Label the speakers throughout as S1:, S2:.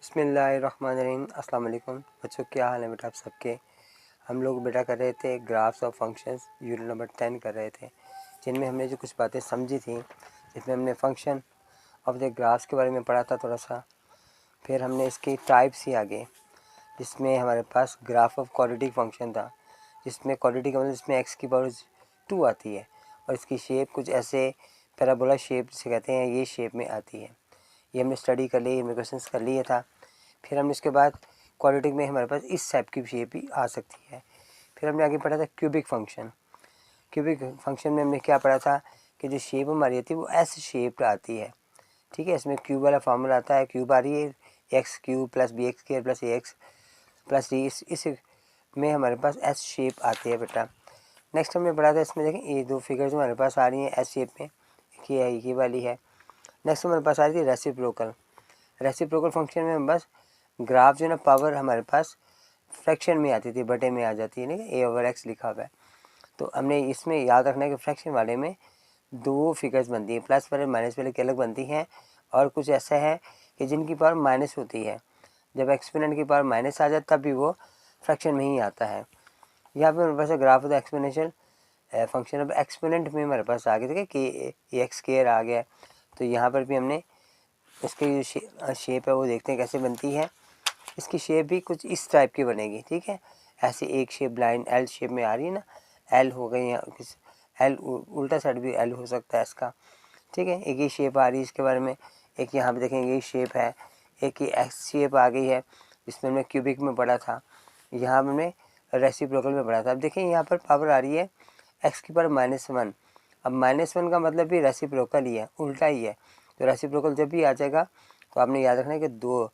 S1: बिस्मिल्लाहिर्रहमानिर्रहीम। अस्सलाम वालेकुम बच्चों, क्या हाल है बेटा आप सबके। हम लोग बेटा कर रहे थे graphs of functions, unit number 10 कर रहे थे, जिनमें हमने जो कुछ बातें समझी थी, जिसमें हमने फंक्शन ऑफ द ग्राफ्स के बारे में पढ़ा था थोड़ा सा। फिर हमने इसकी टाइप्स ही आगे, जिसमें हमारे पास ग्राफ ऑफ क्वाड्रेटिक फंक्शन था, जिसमें क्वाड्रेटिक मतलब जिसमें x की पावर 2 आती है और इसकी शेप कुछ ऐसे पैराबोला शेप से कहते हैं, ये शेप में आती है। ये हमने स्टडी कर ली, हमने क्वेश्चंस कर लिए था। फिर हमने इसके बाद क्वाड्रेटिक में हमारे पास इस टाइप की शेप भी आ सकती है। फिर हमने आगे पढ़ा था क्यूबिक फंक्शन। क्यूबिक फंक्शन में हमने क्या पढ़ा था कि जो शेप हमारी आती है वो एस शेप आती है। ठीक है, इसमें क्यूब वाला फार्मूला आता है, क्यूब आ रही है X cube plus B X square plus A X plus D, इस में हमारे पास एस शेप आती है बेटा। नेक्स्ट हमने पढ़ा था, इसमें देखें ये दो फिगर्स हमारे पास आ रही हैं एस शेप में, ये वाली है। नेक्स्ट हमारे पास आ रही थी रेसिप्रोकल। रेसिप्रोकल फंक्शन में हम बस ग्राफ जो है ना, पावर हमारे पास फ्रैक्शन में आती थी, बटे में आ जाती है ना, ए ओवर एक्स लिखा हुआ है। तो हमने इसमें याद रखना है कि फ्रैक्शन वाले में दो फिगर्स बनती हैं, प्लस वाले माइनस वाले की अलग बनती हैं, और कुछ ऐसा है कि जिनकी पावर माइनस होती है, जब एक्सपोनेंट की पावर माइनस आ जाए तब भी वो फ्रैक्शन में ही आता है। यहाँ पे हमारे पास ग्राफ होता है एक्सपोनेंशियल फंक्शन। अब एक्सपोनेंट में हमारे पास आ गया कि एक्स स्क्वायर आ गया, तो यहाँ पर भी हमने इसकी जो शेप है वो देखते हैं कैसे बनती है। इसकी शेप भी कुछ इस टाइप की बनेगी, ठीक है। ऐसे एक शेप लाइन एल शेप में आ रही है ना, एल हो गई है, एल उल्टा साइड भी एल हो सकता है इसका, ठीक है। एक ही शेप आ रही है इसके बारे में, एक यहाँ पे देखेंगे ये शेप है, एक ही एक्स शेप आ गई है, जिसमें हमने क्यूबिक में पढ़ा था, यहाँ हमने रेसिप्रोकल में पढ़ा था। अब देखें यहाँ पर पावर आ रही है एक्स की पावर -1। अब -1 का मतलब भी रेसिप्रोकल ही है, उल्टा ही है। तो रेसिप्रोकल जब भी आ जाएगा तो आपने याद रखना है कि दो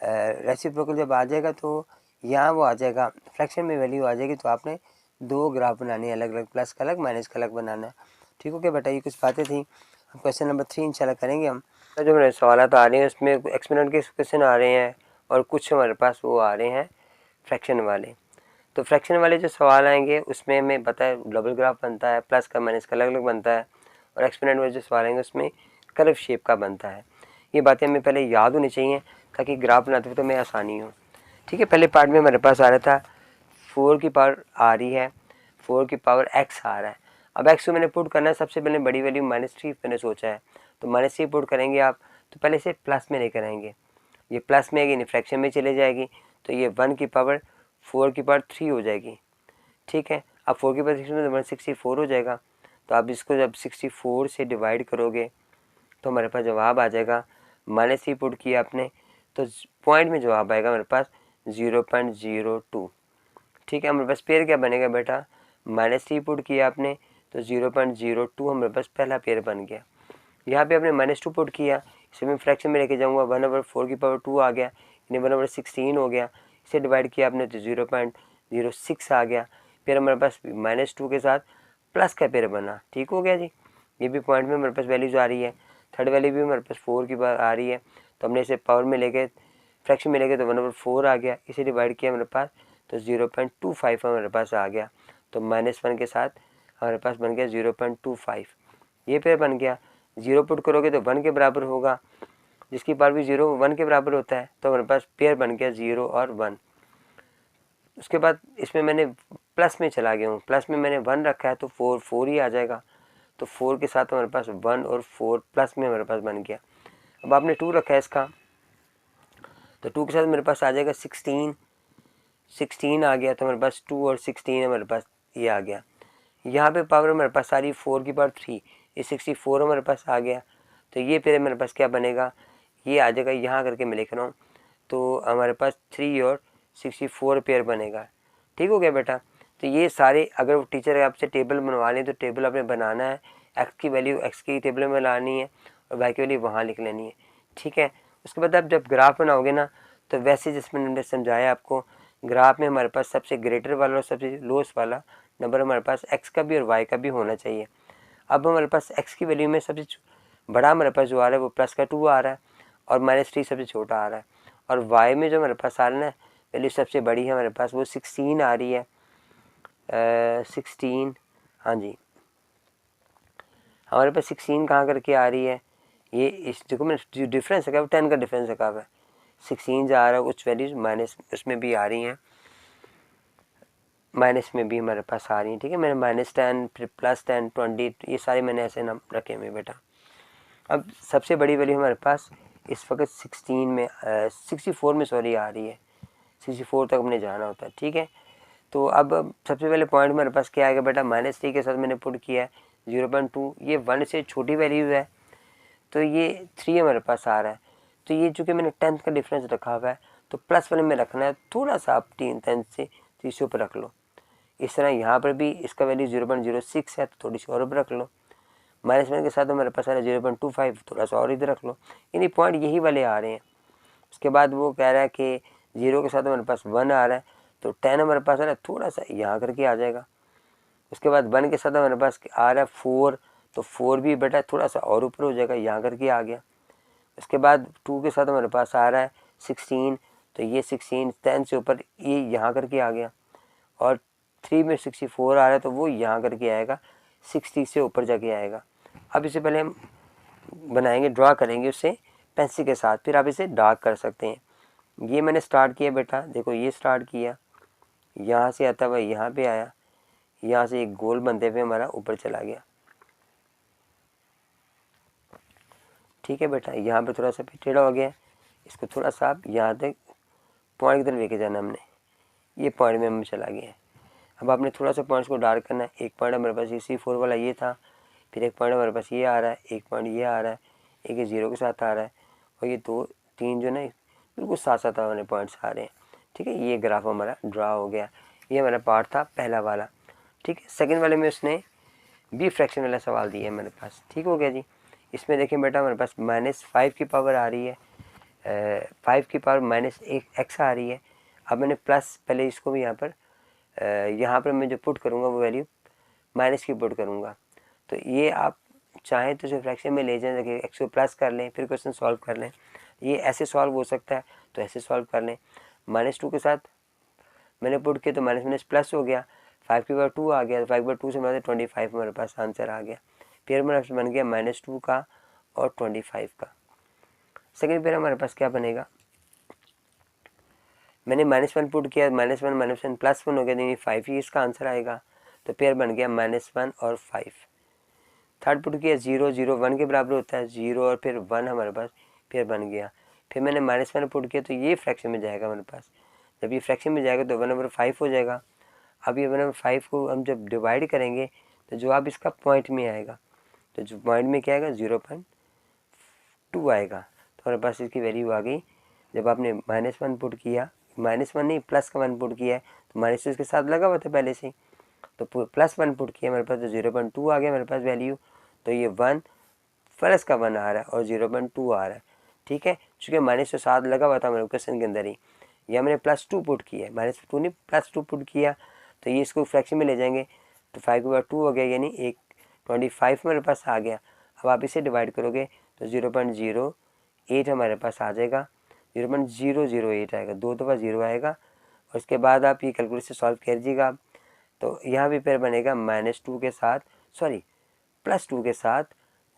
S1: रेसिप्रोकल जब आ जाएगा तो यहाँ वो आ जाएगा फ्रैक्शन में वैल्यू आ जाएगी, तो आपने दो ग्राफ बनाने हैं अलग अलग, प्लस का अलग माइनस का अलग बनाना है। ठीक हो क्या बेटा, ये कुछ बातें थी। अब क्वेश्चन नंबर 3 इंशाल्लाह करेंगे हम। तो जो मेरे सवाल आ रहे हैं उसमें एक्सपोनेंट के क्वेश्चन आ रहे हैं और कुछ हमारे पास वो आ रहे हैं फ्रैक्शन वाले। तो फ्रैक्शन वाले जो सवाल आएंगे उसमें हमें पता है डबल ग्राफ बनता है, प्लस का माइनस का अलग अलग बनता है, और एक्सपोनेंट वाले जो सवाल आएंगे उसमें कर्व शेप का बनता है। ये बातें हमें पहले याद होनी चाहिए ताकि ग्राफ बनाते हुए तो हमें आसानी हो। ठीक है, पहले पार्ट में हमारे पास आ रहा था 4 की पावर आ रही है, 4 की पावर x आ रहा है। अब x को मैंने पुट करना है, सबसे पहले बड़ी वैल्यू -3 मैंने सोचा है, तो -3 पुट करेंगे आप, तो पहले इसे प्लस में लेकर आएंगे, ये प्लस में आएगी फ्रैक्शन में चले जाएगी, तो ये 1 की पावर 4 की पावर 3 हो जाएगी। ठीक है, अब 4 की पावर 6 में 164 हो जाएगा, तो आप इसको जब 64 से डिवाइड करोगे तो हमारे पास जवाब आ जाएगा। -3 पुट किया आपने तो पॉइंट में जवाब आएगा हमारे पास 0.02। ठीक है, हमारे पास पेयर क्या बनेगा बेटा, -3 पुट किया आपने तो 0.02 हमारे पास पहला पेयर बन गया। यहाँ पे आपने -2 पुट किया, इसे मैं फ्रैक्शन में लेके जाऊँगा, 1/4 की पावर 2 आ गया, यानी 1/16 हो गया। इसे डिवाइड किया आपने तो 0.06 आ गया। फिर हमारे पास -2 के साथ प्लस का पेयर बना। ठीक हो गया जी, ये भी पॉइंट में हमारे पास वैल्यूज आ रही है। थर्ड वैल्यू भी हमारे पास 4 की बार आ रही है, तो हमने इसे पावर में लेके फ्रैक्शन में लेके तो 1/4 आ गया, इसे डिवाइड किया हमारे पास तो 0.25 हमारे पास आ गया। तो -1 के साथ हमारे पास बन गया 0.25, ये पेयर बन गया। 0 पुट करोगे तो 1 के बराबर होगा, जिसकी पावर भी 0 1 के बराबर होता है, तो हमारे पास पेयर बन गया 0 और 1। उसके बाद इसमें मैंने प्लस में चला गया हूँ, प्लस में मैंने 1 रखा है तो 4 ही आ जाएगा, तो 4 के साथ हमारे पास 1 और 4 प्लस में हमारे पास बन गया। अब आपने 2 रखा है इसका, तो 2 के साथ मेरे पास आ जाएगा 16 आ गया, तो हमारे पास 2 और 16 हमारे पास ये आ गया। यहाँ पे पावर हमारे पास सारी 4 की पावर 3, ये 64 हमारे पास आ गया, तो ये पेयर मेरे पास क्या बनेगा, ये आ जाएगा, यहाँ करके मैं लिख रहा हूँ, तो हमारे पास 3 और 64 पेयर बनेगा। ठीक हो गया बेटा। तो ये सारे अगर टीचर आपसे टेबल बनवा लें तो टेबल आपने बनाना है, एक्स की वैल्यू एक्स की टेबल में लानी है और वाई की वैल्यू वहाँ लिख लेनी है। ठीक है, उसके बाद आप जब ग्राफ बनाओगे ना, तो वैसे जिसमें हमने समझाया आपको, ग्राफ में हमारे पास सबसे ग्रेटर वाला और सबसे लोएस्ट वाला नंबर हमारे पास एक्स का भी और वाई का भी होना चाहिए। अब हमारे पास एक्स की वैल्यू में सबसे बड़ा हमारे पास जो आ रहा है वो प्लस का 2 आ रहा है और -3 सबसे छोटा आ रहा है, और वाई में जो हमारे पास आ रहा है ना वैल्यू सबसे बड़ी है हमारे पास, वो 16 आ रही है। 16, हाँ जी, हमारे पास 16 कहाँ करके आ रही है, ये इस देखो मैं जो डिफरेंस है वो 10 का डिफरेंस रखा हुआ है, 16 जा रहा है, कुछ वैल्यूज माइनस उसमें भी आ रही हैं, माइनस में भी हमारे पास आ रही हैं। ठीक है, मैंने -10 फिर +10 20 ये सारे मैंने ऐसे नाम रखे हुए बेटा। अब सबसे बड़ी वैल्यू हमारे पास इस वक्त 16 में 64 में सॉरी आ रही है, 64 तक हमने जाना होता है। ठीक है, तो अब सबसे पहले पॉइंट मेरे पास क्या आएगा बेटा, -3 के साथ मैंने पुट किया है 0.2, ये 1 से छोटी वैल्यू है तो ये 3 हमारे पास आ रहा है। तो ये चूँकि मैंने 10th का डिफरेंस रखा हुआ है तो प्लस वाले में रखना है, थोड़ा सा आप 10th से 30 ऊपर रख लो। इस तरह यहाँ पर भी इसका वैल्यू 0.06 है तो थोड़ी सी और ऊपर रख लो। -1 के साथ हमारे पास आ रहा है 0.25, थोड़ा सा और इधर रख लो, यानी पॉइंट यही वाले आ रहे हैं। उसके बाद वो कह रहा है कि 0 के साथ हमारे पास 1 आ रहा है तो 10 हमारे पास आ रहा है, थोड़ा सा यहाँ करके आ जाएगा। उसके बाद 1 के साथ हमारे पास आ रहा है 4, तो 4 भी बेटा थोड़ा सा और ऊपर हो जाएगा, यहाँ करके आ गया। उसके बाद 2 के साथ हमारे पास आ रहा है 16, तो ये 16 10 से ऊपर ये यहाँ करके आ गया। और 3 में 64 आ रहा है तो वो यहाँ करके आएगा, 60 से ऊपर जाके आएगा। अब इससे पहले हम बनाएंगे, ड्रा करेंगे उससे पेंसिल के साथ, फिर आप इसे डार्क कर सकते हैं। ये मैंने स्टार्ट किया बेटा, देखो ये स्टार्ट किया, यहाँ से आता हुआ यहाँ पे आया, यहाँ से एक गोल बनते हुए हमारा ऊपर चला गया। ठीक है बेटा, यहाँ पे थोड़ा सा टेढ़ा हो गया, इसको थोड़ा सा आप यहाँ तक पॉइंट की तरफ लेके जाना हमने, ये पॉइंट में हम चला गया है। अब आपने थोड़ा सा पॉइंट्स को डार्क करना है। एक पॉइंट हमारे पास ये C4 वाला ये था, फिर एक पॉइंट हमारे पास ये आ रहा है, एक पॉइंट ये आ रहा है, एक ये 0 के साथ आ रहा है, और ये 2 3 जो ना बिल्कुल साथ साथ हमारे पॉइंट्स आ रहे हैं। ठीक है, ये ग्राफ हमारा ड्रा हो गया। ये हमारा पार्ट था पहला वाला। ठीक है, सेकंड वाले में उसने बी फ्रैक्शन वाला सवाल दिया है मेरे पास। ठीक हो गया जी। इसमें देखें बेटा हमारे पास -5 की पावर आ रही है, 5 की पावर -1x आ रही है। अब मैंने प्लस पहले इसको भी यहाँ पर मैं जो पुट करूँगा वो वैल्यू माइनस की पुट करूँगा। तो ये आप चाहें तो इसे फ्रैक्शन में ले जाएं, देखिए x को प्लस कर लें फिर क्वेश्चन सॉल्व कर लें। ये ऐसे सॉल्व हो सकता है तो ऐसे सॉल्व कर लें। -2 के साथ मैंने पुट किया तो माइनस प्लस हो गया, 5 की पावर 2 आ गया, 5/2 से हमारे 25 हमारे पास आंसर आ गया। फिर हमारे बन गया -2 का और 25 का। सेकेंड पेयर हमारे पास क्या बनेगा, मैंने -1 पुट किया, -1 +1 हो गया, यानी 5 ही इसका आंसर आएगा। तो पेयर बन गया -1 और 5। थर्ड पुट किया 0 0 1 के बराबर होता है, 0 और फिर 1 हमारे पास पेयर बन गया। फिर मैंने -1 पुट किया तो ये फ्रैक्शन में जाएगा हमारे पास, जब ये फ्रैक्शन में जाएगा तो 1/5 हो जाएगा। अब ये 1/5 को हम जब डिवाइड करेंगे तो जवाब इसका पॉइंट में आएगा, तो जो पॉइंट में क्या आएगा 0.2 आएगा। तो हमारे पास इसकी वैल्यू आ गई। जब आपने -1 पुट किया, -1 नहीं प्लस का 1 पुट किया है तो माइनस इसके साथ लगा हुआ था पहले से ही, तो +1 पुट किया हमारे पास तो 0.2 आ गया मेरे पास वैल्यू। तो ये 1 प्लस का 1 आ रहा है और 0.2 आ रहा है। ठीक है, चूँकि माइनस के साथ लगा हुआ था हमारे क्वेश्चन के अंदर ही, या मैंने +2 पुट किया है, -2 नहीं +2 पुट किया, तो ये इसको फ्रैक्शन में ले जाएंगे तो 5/2 हो गया, यानी 25 हमारे पास आ गया। अब आप इसे डिवाइड करोगे तो 0.08 हमारे पास आ जाएगा, 0.008 आएगा, 2 दफ़ा 0 आएगा। और उसके बाद आप ये कैलकुलेशन सॉल्व कीजिएगा आप, तो यहाँ भी पेयर बनेगा -2 के साथ +2 के साथ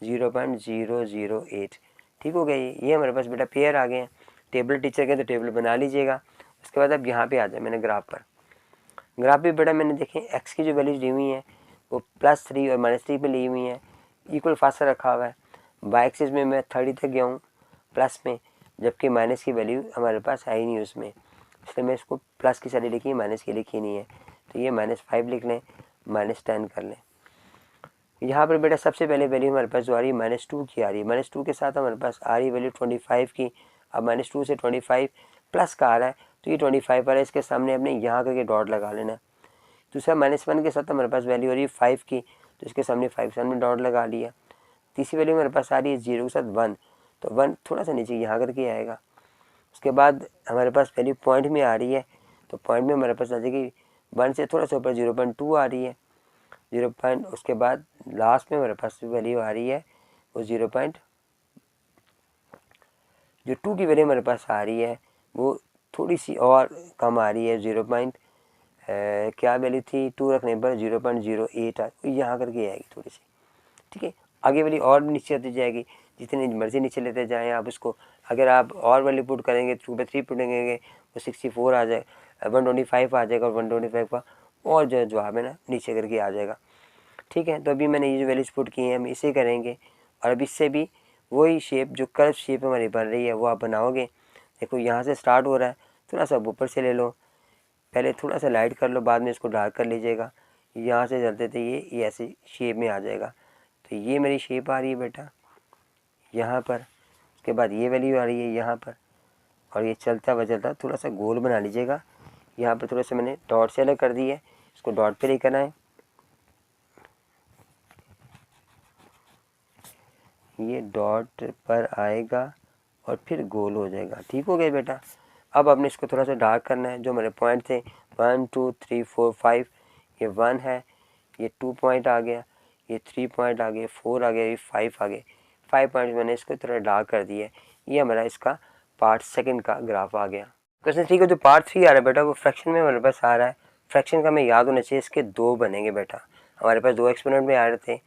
S1: 0.008। ठीक हो गया, ये हमारे पास बेटा पेयर आ गए हैं। टेबल टीचर के तो टेबल बना लीजिएगा। उसके बाद अब यहाँ पे आ जाए, मैंने ग्राफ भी बेटा मैंने देखें एक्स की जो वैल्यूज दी हुई हैं वो +3 और -3 पे ली हुई हैं, इक्वल फासला रखा हुआ है। वाई एक्सिस में मैं 30 तक गया हूँ प्लस में, जबकि माइनस की वैल्यू हमारे पास है ही नहीं उसमें, इसलिए मैं इसको प्लस की साइड लिखी, माइनस की लिखी नहीं है। तो ये -5 लिख लें, -10 कर लें। यहाँ पर बेटा सबसे पहले वैल्यू हमारे पास जो आ रही है -2 की आ रही है, -2 के साथ हमारे पास आ रही है वैल्यू 25 की। अब -2 से 25 प्लस का आ रहा है तो ये 25 आ रहा है, इसके सामने अपने यहाँ करके डॉट लगा लेना। दूसरा -1 के साथ हमारे पास वैल्यू आ रही है 5 की, तो इसके सामने 5 सामने डॉट लगा लिया। तीसरी वैल्यू हमारे पास आ रही है 0 के साथ 1, तो 1 थोड़ा सा नीचे यहाँ करके आएगा। उसके बाद हमारे पास वैल्यू पॉइंट में आ रही है, तो पॉइंट में हमारे पास आ जाएगी 1 से थोड़ा सा ऊपर 0.2 आ रही है, 0. उसके बाद लास्ट में हमारे पास वैल्यू आ रही है वो 0. जो 2 की वैल्यू हमारे पास आ रही है वो थोड़ी सी और कम आ रही है, 0. क्या वैल्यू थी 2 रखने पर 0.08 यहाँ करके आएगी थोड़ी सी। ठीक है, आगे वैल्यू और नीचे आती जाएगी, जितनी मर्जी नीचे लेते जाएँ आप उसको। अगर आप और वैल्यू पुट करेंगे 2/3 पुट करेंगे तो 64 आ जाए, 125 आ जाएगा, और 125 का और जो जवाब है ना नीचे करके आ जाएगा। ठीक है, तो अभी मैंने ये जो वैल्यूज पुट की हैं हम इसे करेंगे, और अब इससे भी वही शेप जो कर्व शेप हमारी बन रही है वो आप बनाओगे। देखो यहाँ से स्टार्ट हो रहा है, थोड़ा सा ऊपर से ले लो, पहले थोड़ा सा लाइट कर लो, बाद में इसको डार्क कर लीजिएगा। यहाँ से चलते थे ये ऐसे शेप में आ जाएगा। तो ये मेरी शेप आ रही है बेटा यहाँ पर, उसके बाद ये वैल्यू आ रही है यहाँ पर, और ये चलता हुआ चलता थोड़ा सा गोल बना लीजिएगा। यहाँ पर थोड़ा सा मैंने डॉट से अलग कर दी है, इसको डॉट पे लेकर आए, ये डॉट पर आएगा और फिर गोल हो जाएगा। ठीक हो गया बेटा। अब आपने इसको थोड़ा सा डार्क करना है। जो मेरे पॉइंट थे 1 2 3 4 5, ये 1 है, ये 2 पॉइंट आ गया, ये 3 पॉइंट आ गए, 4 आ गया, ये 5 आ गए। 5 पॉइंट मैंने इसको थोड़ा डार्क कर दिया है। ये हमारा इसका पार्ट सेकंड का ग्राफ आ गया। क्वेश्चन 3 का जो पार्ट 3 आ रहा है बेटा वो फ्रैक्शन में हमारे पास आ रहा है। फ्रैक्शन का हमें याद होना चाहिए, इसके 2 बनेंगे बेटा। हमारे पास 2 एक्सपोनेंट में आ रहे थे,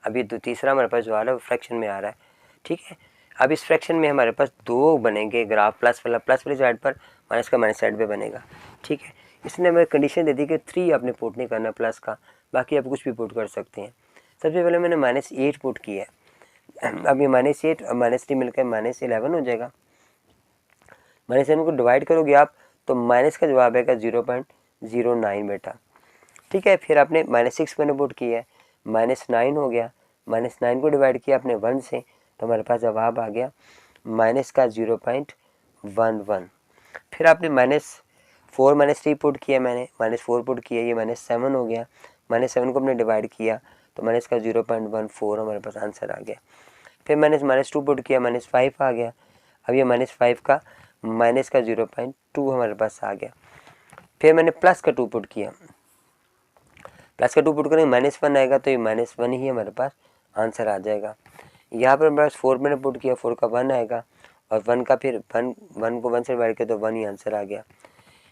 S1: अभी तीसरा हमारे पास जो आ रहा है वो फ्रैक्शन में आ रहा है। ठीक है, अब इस फ्रैक्शन में हमारे पास 2 बनेंगे ग्राफ, प्लस वाली साइड पर, माइनस का माइनस साइड पे बनेगा। ठीक है, इसने हमें कंडीशन दे दी कि 3 आपने पुट नहीं करना प्लस का, बाकी आप कुछ भी पुट कर सकते हैं। सबसे पहले मैंने -8 पुट किया है। अब ये -8 और -3 मिलकर -11 हो जाएगा। -7 को डिवाइड करोगे आप तो माइनस का जवाब आएगा 0.09 बेटा। ठीक है, फिर आपने -6 मैंने पुट किया है, -9 हो गया। -9 को डिवाइड किया आपने 1 से तो हमारे पास जवाब आ गया माइनस का 0.11। फिर आपने -4 -3 पुट किया, मैंने -4 पुट किया, ये -7 हो गया। -7 को हमने डिवाइड किया तो माइनस का 0.14 हमारे पास आंसर आ गया। फिर मैंने -2 पुट किया, -5 आ गया। अब ये -5 का माइनस का 0.2 हमारे पास आ गया। फिर मैंने प्लस का 2 पुट किया, प्लस का 2 पुट करेंगे -1 आएगा, तो ये -1 ही हमारे पास आंसर आ जाएगा। यहाँ पर हमारे पास 4 मैंने पुट किया, 4 का 1 आएगा, और 1 का फिर 1 को 1 से डिवाइड किया तो 1 ही आंसर आ गया।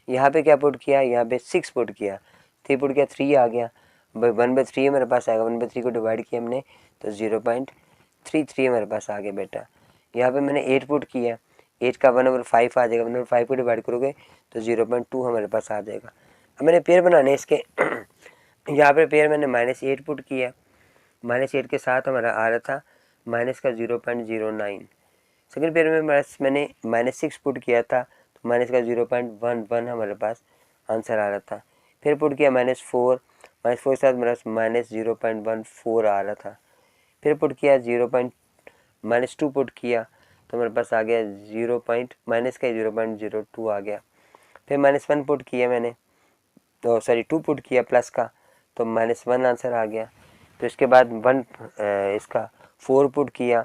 S1: यहाँ पे क्या पुट किया, यहाँ पे 6 पुट किया, 3 पुट किया 3 आ गया। 1/3 हमारे पास आएगा, 1/3 को डिवाइड किया हमने तो 0.33 हमारे पास आ गया बेटा। यहाँ पे मैंने 8 पुट किया, 8 का 1/5 आ जाएगा, 1/5 को डिवाइड करोगे तो 0.2 हमारे पास आ जाएगा। अब मैंने पेयर बनाने इसके यहाँ पे पेयर मैंने -8 पुट किया, -8 के साथ हमारा आ रहा था माइनस का 0.09। सेकेंड पेयर में मैंने -6 पुट किया था तो माइनस का 0.11 हमारे पास आंसर आ रहा था। फिर पुट किया -4 के साथ मेरा -0.14 आ रहा था। फिर पुट किया -2 पुट किया तो मेरे पास आ गया -0.02 आ गया। फिर -1 पुट किया मैंने, तो 2 पुट किया प्लस का तो -1 आंसर आ गया। तो इसके बाद इसका 4 पुट किया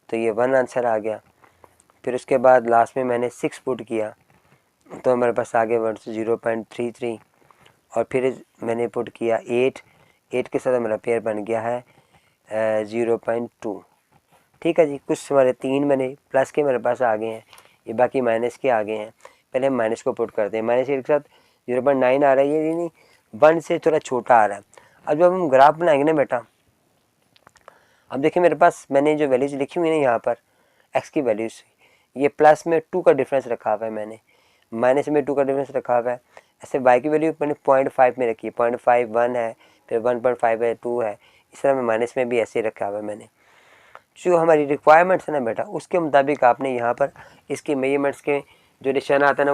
S1: तो ये 1 आंसर आ गया। फिर उसके बाद लास्ट में मैंने 6 पुट किया तो हमारे पास आ गया 0.33। और फिर मैंने पुट किया 8 के साथ मेरा पेयर बन गया है 0.2। ठीक है जी, कुछ हमारे 3 मैंने प्लस के मेरे पास आ गए हैं, ये बाकी माइनस के आ गए हैं। पहले हम माइनस को पुट करते हैं। -8 के साथ 0.9 आ रहा है, ये नहीं 1 से थोड़ा छोटा आ रहा है। अब जब हम ग्राफ बनाएंगे ना बेटा, अब देखिए मेरे पास मैंने जो वैल्यूज लिखी हुई है ना यहाँ पर एक्स की वैल्यूज, ये प्लस में 2 का डिफरेंस रखा हुआ है, मैंने माइनस में 2 का डिफरेंस रखा हुआ है। ऐसे वाई की वैल्यू मैंने 0.5 में रखी है, 0.5 1 है, फिर 1.5 है, 2 है। इस तरह में माइनस में भी ऐसे रखा हुआ है मैंने। जो हमारी रिक्वायरमेंट्स है ना बेटा उसके मुताबिक आपने यहाँ पर इसके मेजरमेंट्स के जो निशाना आता है ना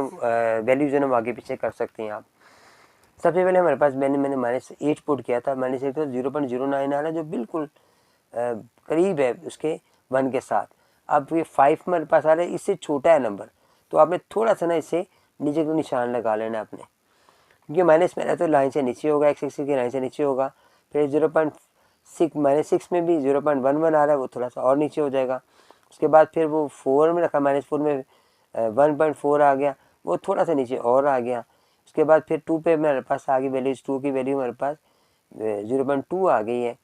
S1: वैल्यूज है ना वो आगे पीछे कर सकते हैं आप। सबसे पहले हमारे पास मैंने -8 पुट किया था, -8 तो 0.09 आ रहा है जो बिल्कुल करीब है उसके 1 के साथ। अब ये 5 हमारे पास आ रहा है, इससे छोटा है नंबर, तो आपने थोड़ा सा ना इसे नीचे को निशान लगा लेना आपने, क्योंकि माइनस में रहता तो लाइन से नीचे होगा, एक्स एक्सिस की लाइन से नीचे होगा। फिर 0.6 में भी 0.11 आ रहा है, वो थोड़ा सा और नीचे हो जाएगा। उसके बाद फिर वो 4 में रखा, -4 में 1.4 आ गया, वो थोड़ा सा नीचे और आ गया। उसके बाद फिर 2 पे मेरे पास आ गई वैल्यूज, 2 की वैल्यू मेरे पास 0.2 आ गई है,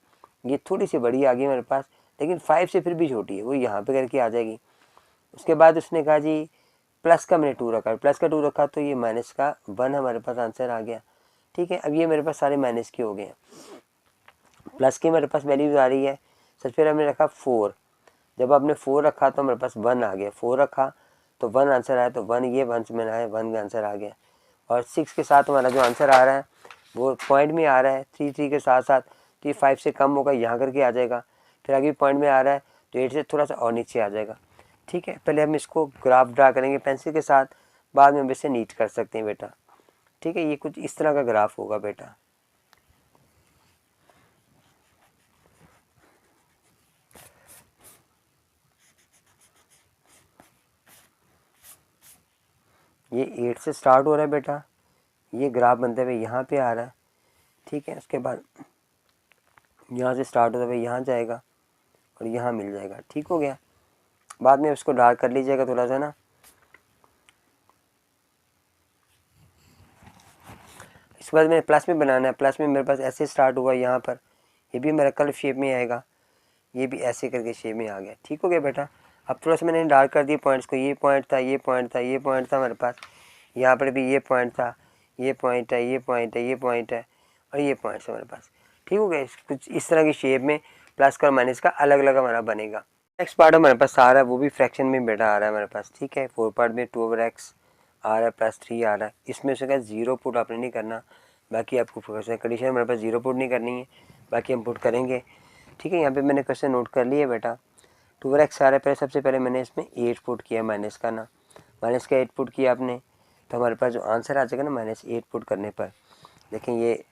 S1: ये थोड़ी सी बड़ी आ गई मेरे पास, लेकिन 5 से फिर भी छोटी है, वो यहाँ पे करके आ जाएगी। उसके बाद उसने कहा जी प्लस का मैंने 2 रखा, प्लस का 2 रखा तो ये माइनस का 1 हमारे पास आंसर आ गया। ठीक है, अब ये मेरे पास सारे माइनस के हो गए हैं, प्लस की मेरे पास वैल्यूज आ रही है। सबसे पहले हमने रखा 4, जब आपने 4 रखा तो हमारे पास 1 आ गया, 4 रखा तो 1 आंसर आया, तो 1 ये 1 में आया, 1 का आंसर आ गया। और 6 के साथ हमारा जो आंसर आ रहा है वो पॉइंट में आ रहा है, 3 के साथ साथ, तो ये 5 से कम होगा, यहाँ करके आ जाएगा। फिर आगे पॉइंट में आ रहा है तो 8 से थोड़ा सा और नीचे आ जाएगा। ठीक है, पहले हम इसको ग्राफ ड्रा करेंगे पेंसिल के साथ, बाद में हम इसे नीट कर सकते हैं बेटा। ठीक है, ये कुछ इस तरह का ग्राफ होगा बेटा। ये 8 से स्टार्ट हो रहा है बेटा, ये ग्राफ बनते हुए यहाँ पे आ रहा है। ठीक है, उसके बाद यहाँ से स्टार्ट होता हुए यहाँ जाएगा और यहाँ मिल जाएगा। ठीक हो गया, बाद में उसको डार्क कर लीजिएगा थोड़ा सा ना। इसके बाद मैंने प्लस में बनाना है, प्लस में मेरे पास ऐसे स्टार्ट हुआ यहाँ पर, ये भी मेरा कर्व शेप में आएगा, ये भी ऐसे करके शेप में आ गया। ठीक हो गया बेटा। अब थोड़ा सा मैंने डार्क कर दिया पॉइंट्स को, ये पॉइंट था, ये पॉइंट था, ये पॉइंट था हमारे पास, यहाँ पर भी ये पॉइंट था, ये पॉइंट है, ये पॉइंट है, ये पॉइंट है और ये पॉइंट्स हमारे पास। ठीक हो गया, कुछ इस तरह की शेप में प्लस का और माइनस का अलग अलग हमारा बनेगा। नेक्स्ट पार्ट हमारे पास आ रहा है, वो भी फ्रैक्शन में बेटा आ रहा है हमारे पास। ठीक है, 4 पार्ट में 2/x आ रहा है, +3 आ रहा है। इसमें से 0 पुट आपने नहीं करना, बाकी आपको कंडीशन हमारे पास 0 पुट नहीं करनी है, बाकी हम पुट करेंगे। ठीक है, यहाँ पे मैंने क्वेश्चन नोट कर लिया बेटा। 2/x आ रहा है, पहले सबसे पहले मैंने इसमें 8 पुट किया, माइनस का ना, माइनस का 8 पुट किया आपने, तो हमारे पास जो आंसर आ जाएगा ना -8 पुट करने पर, लेकिन ये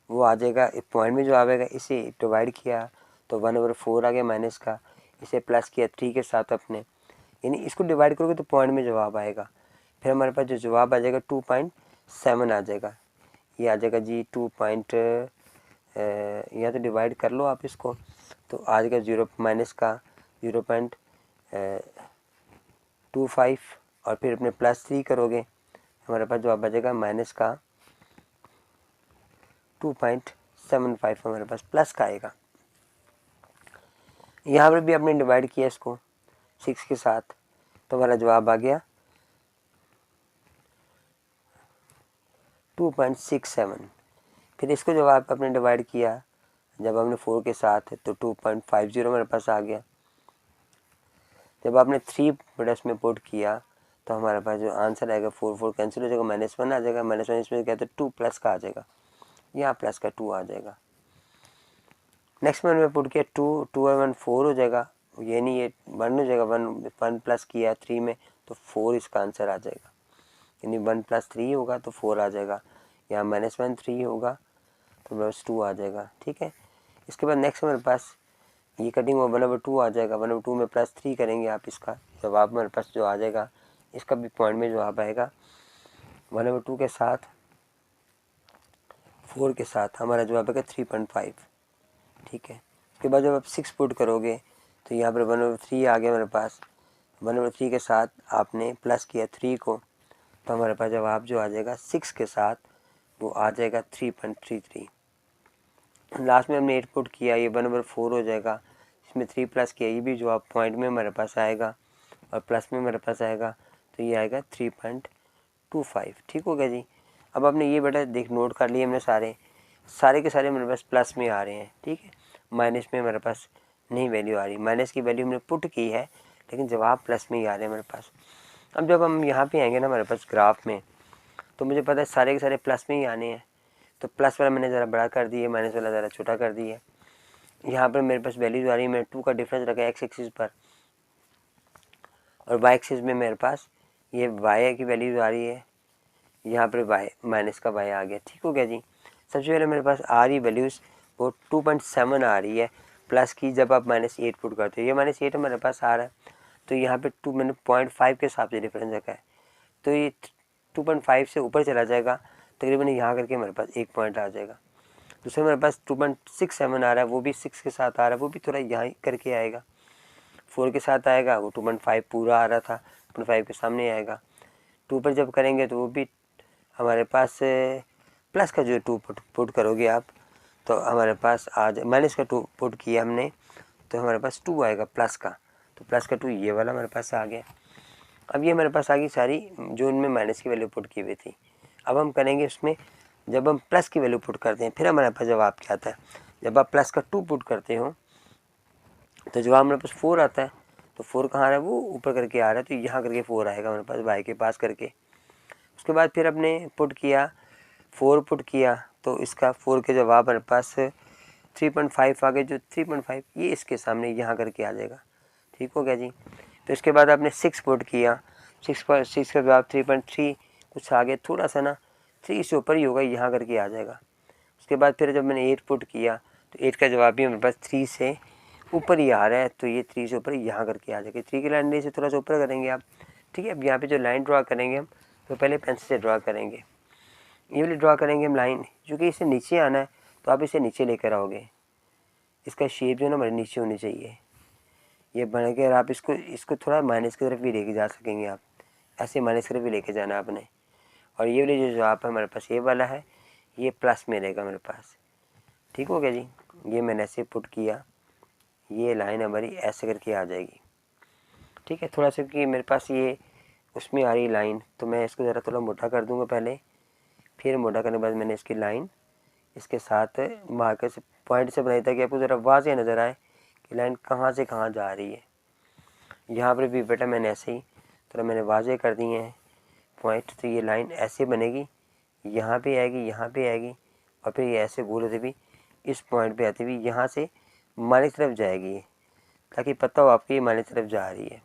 S1: वो आ जाएगा पॉइंट में जो आएगा, इसे डिवाइड किया तो 1/4 आ गया माइनस का, इसे प्लस किया 3 के साथ अपने, यानी इसको डिवाइड करोगे तो पॉइंट में जवाब आएगा। फिर हमारे पास जो जवाब आ जाएगा 2.7 आ जाएगा, ये आ जाएगा जी 2 या तो डिवाइड कर लो आप इसको, तो आ जाएगा 0 माइनस का 0.25 और फिर अपने +3 करोगे, हमारे पास जवाब आ जाएगा माइनस का 2.75 हमारे पास प्लस का आएगा। यहाँ पर भी आपने डिवाइड किया इसको 6 के साथ, तो हमारा जवाब आ गया 2.67। फिर इसको जब आपने डिवाइड किया जब हमने 4 के साथ, तो 2.50 हमारे पास आ गया। जब आपने 3 प्लस में पुट किया तो हमारे पास जो आंसर आएगा 4 कैंसिल हो जाएगा, -1 आ जाएगा, -1 इसमें क्या, तो 2 प्लस का आ जाएगा, यहाँ प्लस का 2 आ जाएगा। नेक्स्ट में पुट किया 2 और 1 4 हो जाएगा, ये नहीं ये 1 हो जाएगा, 1 प्लस किया 3 में तो 4 इसका आंसर आ जाएगा, यानी 1 + 3 होगा तो 4 आ जाएगा, यहाँ -1 3 होगा तो +2 आ जाएगा। ठीक है, इसके बाद नेक्स्ट हमारे पास ये कटिंग हुआ 1/2 आ जाएगा, 1/2 में +3 करेंगे आप, इसका जवाब हमारे पास जो आ जाएगा, इसका भी पॉइंट में जवाब आएगा 1/2 के साथ 4 के साथ, हमारा जवाब आएगा 3.5। ठीक है, उसके बाद जब आप 6 पुट करोगे तो यहाँ पर 1/3 आ गया हमारे पास, 1/3 के साथ आपने प्लस किया 3 को, तो हमारे पास जवाब जो आ जाएगा 6 के साथ वो आ जाएगा 3.33। लास्ट में हमने 8 पुट किया, ये 1/4 हो जाएगा, इसमें 3 प्लस किया, ये भी जवाब पॉइंट में हमारे पास आएगा और प्लस में हमारे पास आएगा, तो ये आएगा 3.25। ठीक हो गया जी। अब आपने ये बेटा देख नोट कर लिए हमने सारे के सारे हमारे पास प्लस में आ रहे हैं। ठीक है, माइनस में हमारे पास नहीं वैल्यू आ रही, माइनस की वैल्यू हमने पुट की है लेकिन जवाब प्लस में ही आ रहे हैं हमारे पास। अब जब हम यहाँ पे आएंगे ना हमारे पास ग्राफ में, तो मुझे पता है सारे के सारे प्लस में ही आने हैं, तो प्लस वाला मैंने ज़रा बड़ा कर दिया, माइनस वाला ज़रा छोटा कर दिया। यहाँ पर मेरे पास वैल्यूज आ रही है, मैंने 2 का डिफरेंस रखा है एक्स एक्सिस पर, और वाई एक्सिस में मेरे पास ये वाई की वैल्यूज आ रही है, यहाँ पर वाई माइनस का वाई आ गया। ठीक हो गया जी। सबसे पहले मेरे पास आ रही वैल्यूज़ वो 2.7 आ रही है प्लस की, जब आप -8 पुट करते हो, ये -8 हमारे पास आ रहा है, तो यहाँ पे 2 मैंने 0.5 के हिसाब से डिफरेंस रखा है, तो ये 2.5 से ऊपर चला जाएगा तकरीबन, यहाँ करके हमारे पास 1 पॉइंट आ जाएगा। दूसरे मेरे पास 2.67 आ रहा है, वो भी 6 के साथ आ रहा है, वो भी थोड़ा यहाँ करके आएगा, 4 के साथ आएगा, वो 2.5 पूरा आ रहा था, 2.5 के सामने आएगा। 2 पर जब करेंगे तो वो भी हमारे पास प्लस का जो 2 पुट करोगे आप, तो हमारे पास आज माइनस का 2 पुट किया हमने, तो हमारे पास 2 आएगा प्लस का, तो प्लस का 2 ये वाला हमारे पास आ गया। अब ये हमारे पास आ गई सारी जो उनमें माइनस की वैल्यू पुट की हुई थी। अब हम करेंगे उसमें जब हम प्लस की वैल्यू पुट करते हैं, फिर हमारे पास जवाब क्या आता है, जब आप प्लस का 2 पुट करते हो तो जवाब हमारे पास 4 आता है, तो 4 कहाँ आ रहा है, वो ऊपर करके आ रहा है, तो यहाँ करके 4 आएगा हमारे पास y के पास करके। उसके बाद फिर अपने पुट किया, 4 पुट किया, तो इसका 4 के जवाब हमारे पास 3.5 आ गए, जो 3.5 ये इसके सामने यहाँ करके आ जाएगा। ठीक हो गया जी। तो इसके बाद आपने 6 पुट किया, 6 का जवाब 3.3 कुछ आगे, थोड़ा सा ना 3 से ऊपर ही होगा, यहाँ करके आ जाएगा। उसके बाद फिर जब मैंने 8 पुट किया, तो 8 का जवाब भी मेरे पास 3 से ऊपर ही आ रहा है, तो ये 3 से ऊपर यहाँ करके आ जाएगा। 3 की लाइन से थोड़ा सा ऊपर करेंगे आप। ठीक है, अब यहाँ पे जो लाइन ड्रा करेंगे हम, तो पहले पेंसिल से ड्रा करेंगे, ये वाली ड्रा करेंगे हम लाइन, क्योंकि इसे नीचे आना है तो आप इसे नीचे लेकर आओगे। इसका शेप जो है ना हमारे नीचे होनी चाहिए, ये बन के आप इसको थोड़ा माइनस की तरफ भी लेके जा सकेंगे आप, ऐसे माइनस की तरफ भी लेके जाना आपने। और ये वाली जो जवाब है हमारे पास ये वाला है, ये प्लस में रहेगा मेरे पास। ठीक हो गया जी। ये मैंने ऐसे पुट किया, ये लाइन हमारी ऐसे करके आ जाएगी। ठीक है, थोड़ा सा कि मेरे पास ये उसमें आ रही लाइन, तो मैं इसको ज़रा थोड़ा मोटा कर दूंगा पहले, फिर मोटा करने के बाद मैंने इसकी लाइन इसके साथ मार्कर से पॉइंट से बनाई ताकि आपको ज़रा वाज़ेह नज़र आए कि लाइन कहाँ से कहाँ जा रही है। यहाँ पर भी बेटा मैंने ऐसे ही थोड़ा मैंने वाज़ेह कर दिए हैं पॉइंट, तो ये लाइन ऐसे बनेगी, यहाँ पे आएगी, यहाँ पे आएगी, और फिर ये ऐसे गोल होते भी इस पॉइंट पे आती हुई यहाँ से माली तरफ जाएगी, ताकि पता हो आपको ये माली तरफ जा रही है।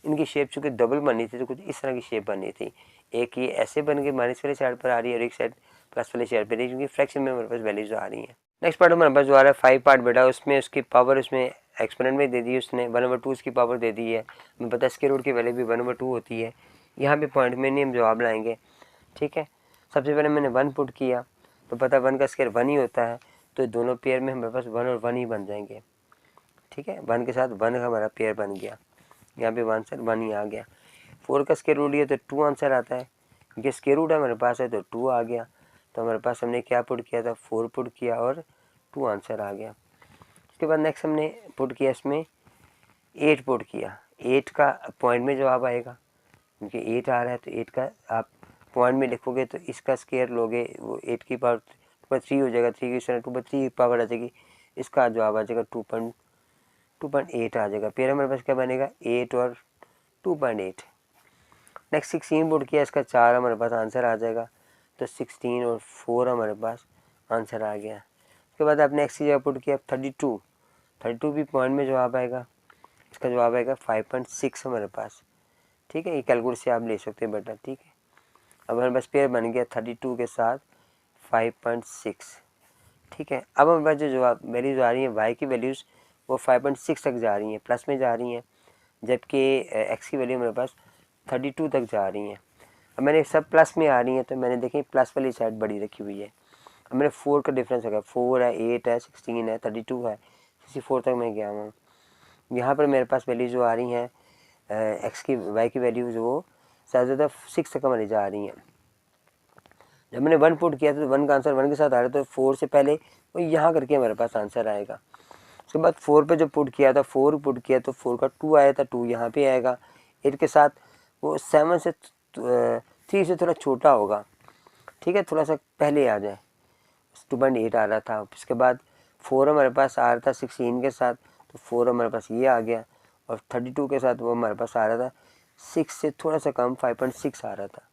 S1: इनकी शेप चूँकि डबल बनी थी तो कुछ इस तरह की शेप बनी थी, एक ये ऐसे बन के माइनस वाली साइड पर आ रही है और एक साइड प्लस वाली साइड पर, क्योंकि फ्रैक्शन में हमारे पास वैल्यूज आ रही हैं। नेक्स्ट पार्ट हमारे पास जो आ रहा है 5 पार्ट बेटा, उसमें उसकी पावर उसमें एक्सपोनेंट में दे दी है उसने, 1/2 उसकी पावर दे दी है। हमें पता है स्क्वायर रूट की वैल्यू भी 1/2 होती है। यहाँ पे पॉइंट में नहीं हम जवाब लाएंगे। ठीक है, सबसे पहले मैंने 1 पुट किया, तो पता 1 का स्क्वायर 1 ही होता है, तो दोनों पेयर में हमारे पास 1 और 1 ही बन जाएंगे। ठीक है, 1 के साथ 1 का हमारा पेयर बन गया, यहाँ पे आंसर 1 ही आ गया। 4 का स्क्वायर रूट लिया तो 2 आंसर आता है, क्योंकि स्क्वायर रूट हमारे पास है तो 2 आ गया। तो हमारे पास हमने क्या पुट किया था, 4 पुट किया और 2 आंसर आ गया। उसके बाद नेक्स्ट हमने पुट किया इसमें 8 पुट किया, 8 का पॉइंट में जवाब आएगा, क्योंकि 8 आ रहा है तो 8 का आप पॉइंट में लिखोगे तो इसका स्क्वायर लोगे, वो 8 की पावर 3 हो जाएगा, 3 की 2/3 की पावर आ जाएगी, इसका जवाब आ जाएगा 2.8 आ जाएगा। फिर हमारे पास क्या बनेगा, 8 और 2.8। नेक्स्ट 16 पुट किया, इसका 4 हमारे पास आंसर आ जाएगा, तो 16 और 4 हमारे पास आंसर आ गया। उसके बाद आपने नेक्स्ट जगह पुट किया 32 भी पॉइंट में जवाब आएगा, इसका जवाब आएगा 5.6 हमारे पास। ठीक है, ये कैलकुलेट से आप ले सकते हैं बेटा। ठीक है, अब हमारे पास पेयर बन गया 32 के साथ 5.6। ठीक है, अब हमारे पास जो जवाब वैल्यूज आ रही हैं वाई की वैल्यूज़ वो 5.6 तक जा रही हैं, प्लस में जा रही हैं, जबकि एक्स की वैल्यू मेरे पास 32 तक जा रही हैं। अब मैंने सब प्लस में आ रही हैं, तो मैंने देखी प्लस वाली साइड बड़ी रखी हुई है। अब मैंने 4 का डिफरेंस होगा, 4 है, 8 है, 16 है, 32 है, 64 तक मैं गया हूँ। यहाँ पर मेरे पास वैल्यू जो आ रही हैं एक्स की वाई की वैल्यूज़ वो ज़्यादा 6 तक हमारी जा रही हैं। जब मैंने 1 पुट किया तो 1 का आंसर 1 के साथ आ रहा है, तो 4 से पहले वो यहाँ करके हमारे पास आंसर आएगा। उसके बाद 4 पे जो पुट किया था, 4 पुट किया तो 4 का 2 आया था, 2 यहाँ पे आएगा। 8 के साथ वो 7 से 3 से थोड़ा छोटा होगा। ठीक है, थोड़ा सा पहले आ जाए, 2.8 आ रहा था। उसके बाद 4 हमारे पास आ रहा था 16 के साथ, तो 4 हमारे पास ये आ गया, और 32 के साथ वो हमारे पास आ रहा था 6 से थोड़ा सा कम 5.6 आ रहा था।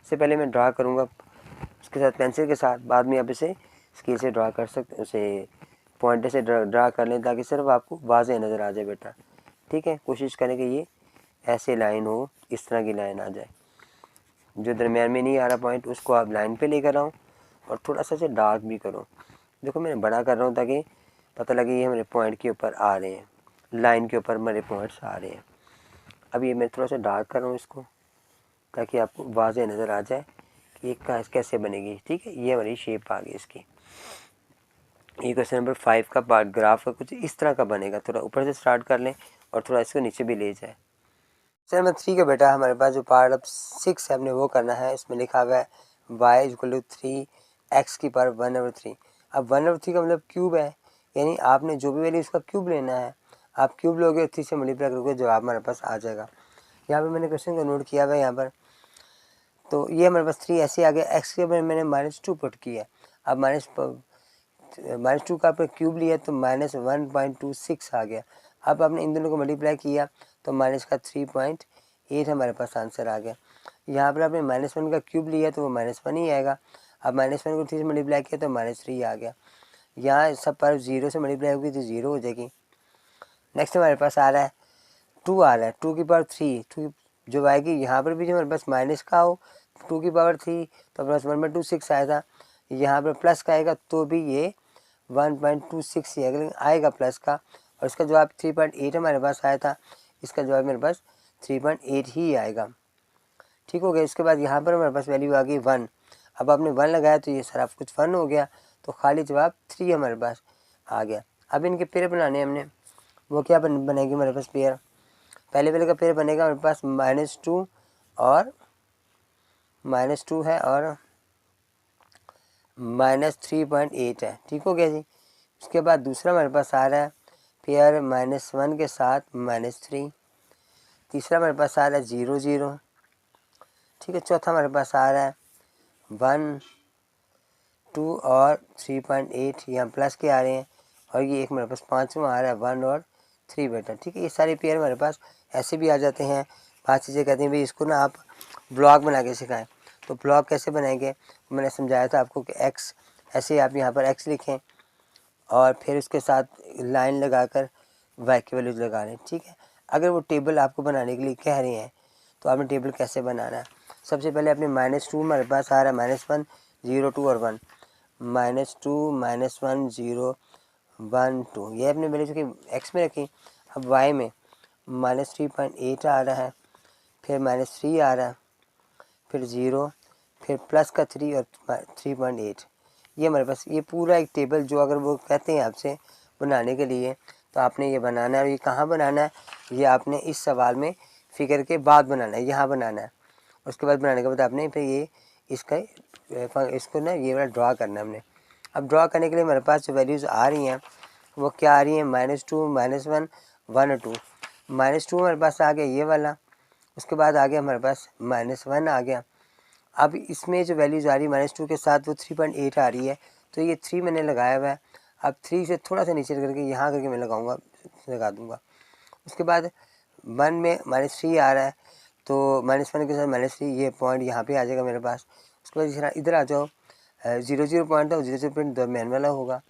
S1: इससे पहले मैं ड्रा करूँगा उसके साथ पेंसिल के साथ, बाद में आप इसे स्केल से ड्रा कर सकते, उसे पॉइंटर से ड्रा कर लें, ताकि सिर्फ आपको वाज़ेह नज़र आ जाए बेटा। ठीक है, कोशिश करें कि ये ऐसे लाइन हो, इस तरह की लाइन आ जाए। जो दरम्यान में नहीं आ रहा पॉइंट, उसको आप लाइन पे लेकर आओ और थोड़ा सा इसे डार्क भी करो। देखो मैंने बड़ा कर रहा हूँ ताकि पता लगे ये हमारे पॉइंट के ऊपर आ रहे हैं, लाइन के ऊपर हमारे पॉइंट्स आ रहे हैं। अब ये मैं थोड़ा सा डार्क कर रहा हूँ इसको, ताकि आपको वाज़ेह नज़र आ जाए कि ये कैसे बनेगी। ठीक है, ये हमारी शेप आ गई इसकी। ये क्वेश्चन नंबर 5 का पार्ट ग्राफ का कुछ इस तरह का बनेगा। थोड़ा ऊपर से स्टार्ट कर लें और थोड़ा इसको नीचे भी ले जाए। क्वेश्चन नंबर 3 का बेटा हमारे पास जो पार्ट अब 6 है, हमने वो करना है। इसमें लिखा हुआ है y = 3 x की पावर 1/3। अब 1/3 का मतलब क्यूब है, यानी आपने जो भी वैल्यू इसका क्यूब लेना है, आप क्यूब लोगे 3 से मल्टीप्लाई करोगे, जवाब हमारे पास आ जाएगा। यहाँ पर मैंने क्वेश्चन को नोट किया हुआ है यहाँ पर, तो ये हमारे पास 3 ऐसे आ गया। एक्स के ऊपर मैंने -2 पुट किया। अब -2 का आपने क्यूब लिया तो -1.26 आ गया। अब आपने इन दोनों को मल्टीप्लाई किया तो माइनस का 3.8 हमारे पास आंसर आ गया। यहाँ पर आपने -1 का क्यूब लिया तो वो -1 ही आएगा। अब -1 को 3 से मल्टीप्लाई किया तो -3 आ गया। यहाँ सब पर 0 से मल्टीप्लाई होगी तो 0 हो जाएगी। नेक्स्ट हमारे पास आ रहा है 2 आ रहा है, 2 की पावर 3 2 जो आएगी, यहाँ पर भी जो हमारे पास माइनस का हो 2 की पावर 3 तो प्लस 1.26 आया था। यहाँ पर प्लस का आएगा तो भी ये 1.26 ही आएगा, लेकिन आएगा प्लस का। और इसका जवाब 3.8 हमारे पास आया था, इसका जवाब मेरे पास 3.8 ही आएगा। ठीक हो गया। इसके बाद यहाँ पर हमारे पास वैल्यू आ गई 1। अब आपने 1 लगाया तो ये सारा कुछ 1 हो गया, तो खाली जवाब 3 हमारे पास आ गया। अब इनके पेयर बनाने हमने, वो क्या बनेगी हमारे पास पेयर। पहले वाले का पेयर बनेगा हमारे पास -2 और -2 है और -3.8 है। ठीक हो गया जी। उसके बाद दूसरा हमारे पास आ रहा है पेयर -1 के साथ -3। तीसरा हमारे पास आ रहा है 0 0। ठीक है। चौथा हमारे पास आ रहा है 1 2 और 3.8, यहाँ प्लस के आ रहे हैं। और ये एक हमारे पास पाँचवा आ रहा है 1 और 3 बेटा। ठीक है। ये सारे पेयर हमारे पास ऐसे भी आ जाते हैं। बात चीज़ें कहते हैं भाई इसको ना आप ब्लॉक बना के सिखाएं, तो ब्लॉक कैसे बनाएंगे मैंने समझाया था आपको कि x, ऐसे आप यहाँ पर x लिखें और फिर उसके साथ लाइन लगाकर y की वैल्यूज लगा लें। ठीक है। अगर वो टेबल आपको बनाने के लिए कह रहे हैं तो आपने टेबल कैसे बनाना है। सबसे पहले अपने -2 हमारे पास आ रहा है -1 0 2 और 1, -2 -1 0 1 2, ये अपने वैल्यू की x में रखी। अब y में -3.8 आ रहा है, फिर -3 आ रहा है, फिर 0, फिर प्लस का 3 और 3.8। ये हमारे पास ये पूरा एक टेबल जो अगर वो कहते हैं आपसे बनाने के लिए तो आपने ये बनाना है। और ये कहाँ बनाना है, ये आपने इस सवाल में फिगर के बाद बनाना है, यहाँ बनाना है। उसके बाद बनाने के बाद आपने फिर ये इसको ना ये वाला ड्रा करना है हमने। अब ड्रा करने के लिए हमारे पास जो वैल्यूज़ आ रही हैं वो क्या आ रही हैं, -2 -1 1 और 2। -2 हमारे पास आ गया ये वाला, उसके बाद आ गया हमारे पास -1 आ गया। अब इसमें जो वैल्यूज़ आ रही है -2 के साथ वो 3.8 आ रही है, तो ये 3 मैंने लगाया हुआ है। अब 3 से थोड़ा सा नीचे करके यहाँ करके मैं लगा दूँगा। उसके बाद 1 में -3 आ रहा है, तो -1 के साथ -3 ये पॉइंट यहाँ पे आ जाएगा मेरे पास। उसके बाद इधर आ जाओ, 0 0 पॉइंट है, 0 0 पॉइंट दरमियान वाला होगा।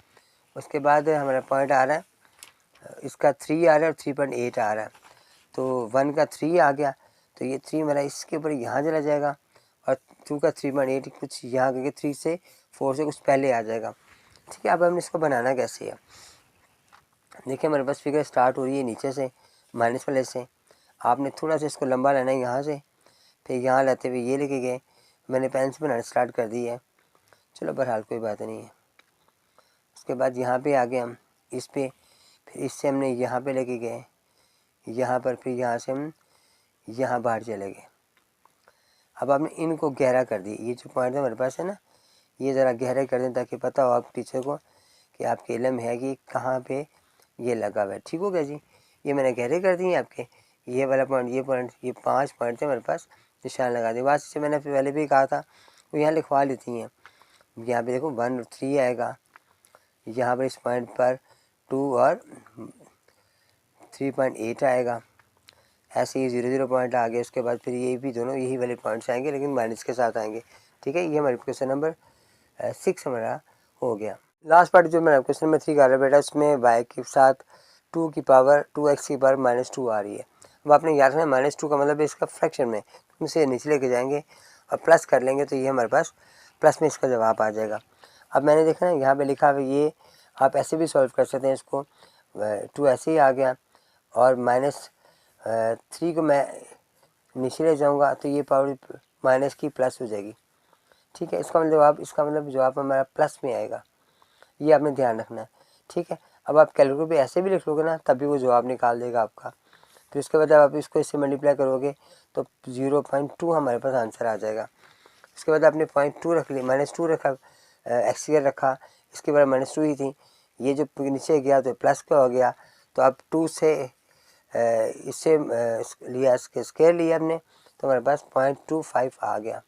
S1: उसके बाद हमारा पॉइंट आ रहा है इसका 3 आ रहा है और 3.8 आ रहा है, तो 1 का 3 आ गया, तो ये 3 मेरा इसके ऊपर यहाँ चला जाएगा और 2 का 3.8 कुछ यहाँ करके 3 से 4 से कुछ पहले आ जाएगा। ठीक है। अब हमने इसको बनाना कैसे है, देखिए हमारे पास फिगर स्टार्ट हो रही है नीचे से माइनस वाले से। आपने थोड़ा सा इसको लंबा लेना है यहाँ से, फिर यहाँ लाते हुए ये लेके गए। मैंने पेन से बनाना स्टार्ट कर दी है, चलो बहरहाल कोई बात नहीं है। उसके बाद यहाँ पे आ गए हम इस पे, फिर इससे हमने यहाँ पे लेके गए यहाँ पर, फिर यहाँ से हम यहाँ बाहर चले गए। अब आपने इनको गहरा कर दी, ये जो पॉइंट हमारे पास है ना, ये ज़रा गहरा कर दें ताकि पता हो आप टीचर को कि आपके इल्म है कि कहाँ पे ये लगा हुआ है। ठीक हो गया जी। ये मैंने गहरे कर दिए आपके, ये वाला पॉइंट, ये पॉइंट, ये 5 पॉइंट थे हमारे पास, निशान लगा दिए। बात से मैंने पहले भी कहा था वो यहाँ लिखवा लेती हैं। यहाँ पे देखो 1 और 3 आएगा, यहाँ पर इस पॉइंट पर 2 और 3.8 आएगा। ऐसे ही 0 0 पॉइंट आ गया। उसके बाद फिर ये भी दोनों यही वाले पॉइंट्स आएंगे लेकिन माइनस के साथ आएंगे। ठीक है। ये हमारे क्वेश्चन नंबर 6 हमारा हो गया। लास्ट पार्ट जो मेरा क्वेश्चन नंबर 3 का रहा है बेटा, उसमें y के साथ 2 की पावर 2x की पावर -2 आ रही है। अब आपने याद रखना -2 का मतलब इसका फ्रैक्शन में, तो इसे नीचे लेके जाएंगे और प्लस कर लेंगे तो ये हमारे पास प्लस में इसका जवाब आ जाएगा। अब मैंने देखा ना यहाँ पे लिखा है, ये आप ऐसे भी सॉल्व कर सकते हैं इसको। 2 ऐसे ही आ गया और -3 को मैं नीचे ले जाऊँगा तो ये पावर माइनस की प्लस हो जाएगी। ठीक है। इसका मतलब जवाब हमारा प्लस में आएगा, ये आपने ध्यान रखना है। ठीक है। अब आप कैलकुलेटर पे ऐसे भी लिख लोगे ना तभी वो जवाब निकाल देगा आपका। फिर उसके बाद आप इसको इससे मल्टीप्लाई करोगे तो 0.2 हमारे पास आंसर आ जाएगा। उसके बाद आपने 0.2 रख लिया, -2 रखा, एक्स रखा, इसके बाद -2 ही थी, ये जो नीचे गया तो प्लस का हो गया। तो अब 2 से इससे लिया, इसके स्क्वायर लिया हमने, तो हमारे पास 0.25 आ गया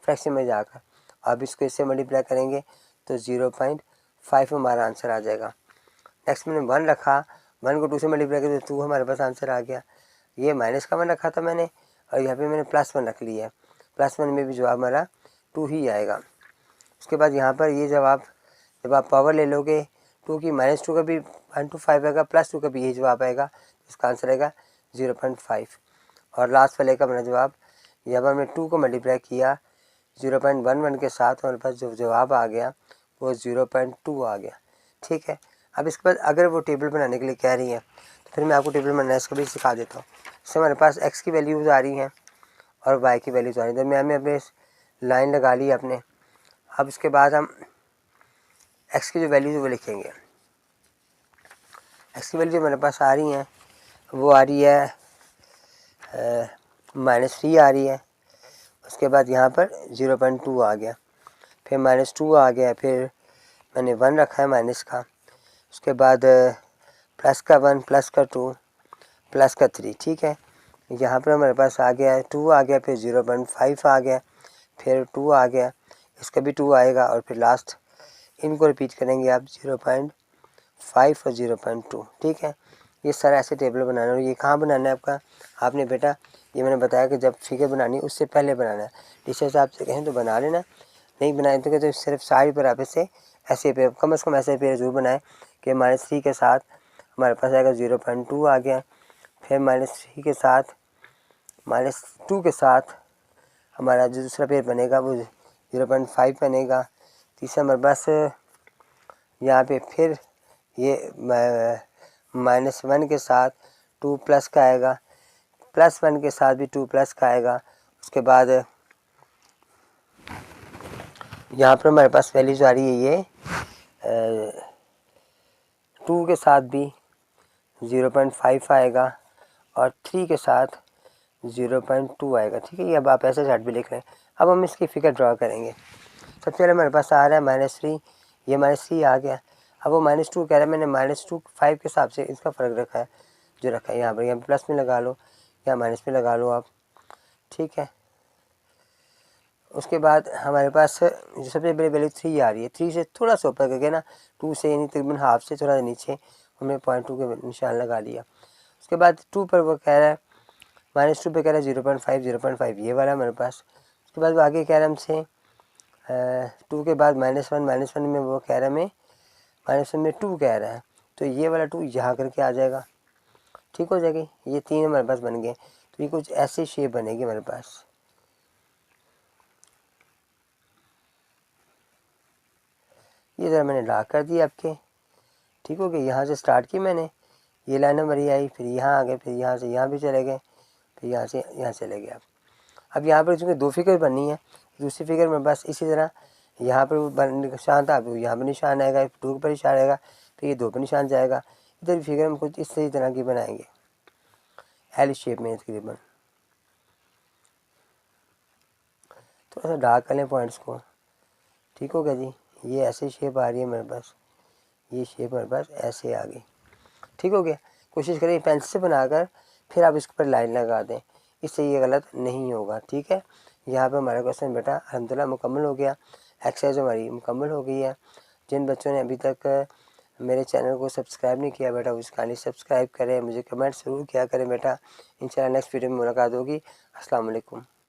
S1: फ्रैक्शन में जाकर। अब इसको इससे मल्टीप्लाई करेंगे तो 0.5 हमारा आंसर आ जाएगा। नेक्स्ट मैंने 1 रखा, 1 को 2 से मल्टीप्लाई करें तो 2 हमारे पास आंसर आ गया। ये -1 रखा था मैंने और यहाँ पे मैंने +1 रख लिया है। +1 में भी जवाब हमारा 2 ही आएगा। उसके बाद यहाँ पर ये जब आप पावर ले लोगे 2 की -2 का भी 1 to 5 आएगा, +2 का भी यही जवाब आएगा। इसका आंसर आएगा 0.5। और लास्ट वाले का मेरा जवाब, यहाँ पर हमने 2 को मल्टीप्लाई किया 0.11 के साथ, हमारे पास जो जवाब आ गया वो 0.2 आ गया। ठीक है, अब इसके बाद अगर वो टेबल बनाने के लिए कह रही हैं तो फिर मैं आपको टेबल बनाना इसको भी सिखा देता हूँ। इससे हमारे पास x की वैल्यूज़ आ रही हैं और y की वैल्यूज़ आ रही हैं। तो मैंने अपने लाइन लगा ली अपने। अब इसके बाद हम x की जो वैल्यूज़ वो लिखेंगे। x की वैल्यू जो मेरे पास आ रही हैं वो आ रही है -3 आ रही है। उसके बाद यहाँ पर 0.2 आ गया, फिर -2 आ गया, फिर मैंने 1 रखा है माइनस का। उसके बाद प्लस का 1, प्लस का 2, प्लस का 3। ठीक है, यहाँ पर हमारे पास आ गया 2 आ गया, फिर 0.5 आ गया, फिर 2 आ गया, इसका भी 2 आएगा और फिर लास्ट इनको रिपीट करेंगे आप 0.5 और 0.2। ठीक है, ये सारा ऐसे टेबल बनाना है। और ये कहाँ बनाना है आपका, आपने बेटा ये मैंने बताया कि जब फिगर बनानी है उससे पहले बनाना है। टीचर साहब से कहें तो बना लेना, नहीं बनाए तो सिर्फ साइड पर आप इसे ऐसे पेयर, कम से कम ऐसे पेयर जरूर बनाएं कि -3 के साथ हमारे पास आएगा 0.2 आ गया, फिर -3 के साथ -2 के साथ हमारा जो दूसरा पेयर बनेगा वो 0.5 बनेगा। तीसरा हमारे पास यहाँ पे फिर ये -1 के साथ 2 प्लस का आएगा, +1 के साथ भी 2 प्लस का आएगा। उसके बाद यहाँ पर हमारे पास वैल्यूज आ रही है ये 2 के साथ भी 0.5 आएगा और 3 के साथ 0.2 आएगा। ठीक है, ये अब आप ऐसे चार्ट भी लिख रहे हैं। अब हम इसकी फिगर ड्रा करेंगे। सबसे पहले हमारे पास आ रहा है -3, ये -3 आ गया। अब वो -2 कह रहा है, मैंने -2 5 के हिसाब से इसका फ़र्क रखा है, जो रखा है यहाँ पर प्लस में लगा लो या माइनस में लगा लो आप। ठीक है, उसके बाद हमारे पास जो सबसे बड़ी वैल्यू 3 आ रही है। 3 से थोड़ा सा ऊपर करके ना, 2 से यानी तकरीबन हाफ से थोड़ा नीचे हमने 0.2 के निशान लगा लिया। उसके बाद 2 पर वो कह रहा है, -2 पे कह रहा है 0.5 ये वाला हमारे पास। उसके बाद वो आगे कह रहा है हमसे 2 के बाद -1 में वो कह रहा है हमें -1 में 2 कह रहा है, तो ये वाला 2 यहाँ करके आ जाएगा। ठीक हो जाएगी, ये 3 हमारे पास बन गए। तो ये कुछ ऐसी शेप बनेगी हमारे पास। ये ज़रा मैंने डार्क कर दिया आपके। ठीक हो गया, यहाँ से स्टार्ट की मैंने, ये लाइन हमारी आई, फिर यहाँ आ गए, फिर यहाँ से यहाँ भी चले गए, फिर यहाँ से यहाँ चले गए। अब यहाँ पर चूँकि 2 फिगर बननी है, दूसरी फिगर में बस इसी तरह यहाँ पर निशान था, यहाँ पर निशान आएगा, 2 पर निशान आएगा, फिर ये 2 पर निशान जाएगा। इधर फिगर हम कुछ इस तरह की बनाएंगे, एल शेप में तकरीबन। थोड़ा सा डार्क कर लें पॉइंट्स को। ठीक हो गया जी, ये ऐसे शेप आ रही है मेरे पास, ये शेप मेरे पास ऐसे आ गई। ठीक हो गया, कोशिश करें पेंसिल से बनाकर फिर आप इसके ऊपर लाइन लगा दें, इससे ये गलत नहीं होगा। ठीक है, यहाँ पे हमारा क्वेश्चन बेटा अल्हम्दुलिल्लाह मुकम्मल हो गया, एक्सरसाइज हमारी मुकम्मल हो गई है। जिन बच्चों ने अभी तक मेरे चैनल को सब्सक्राइब नहीं किया बेटा, उसका नहीं सब्सक्राइब करें, मुझे कमेंट ज़रूर किया करें बेटा। इंशाल्लाह नेक्स्ट वीडियो में मुलाकात होगी। अस्सलाम वालेकुम।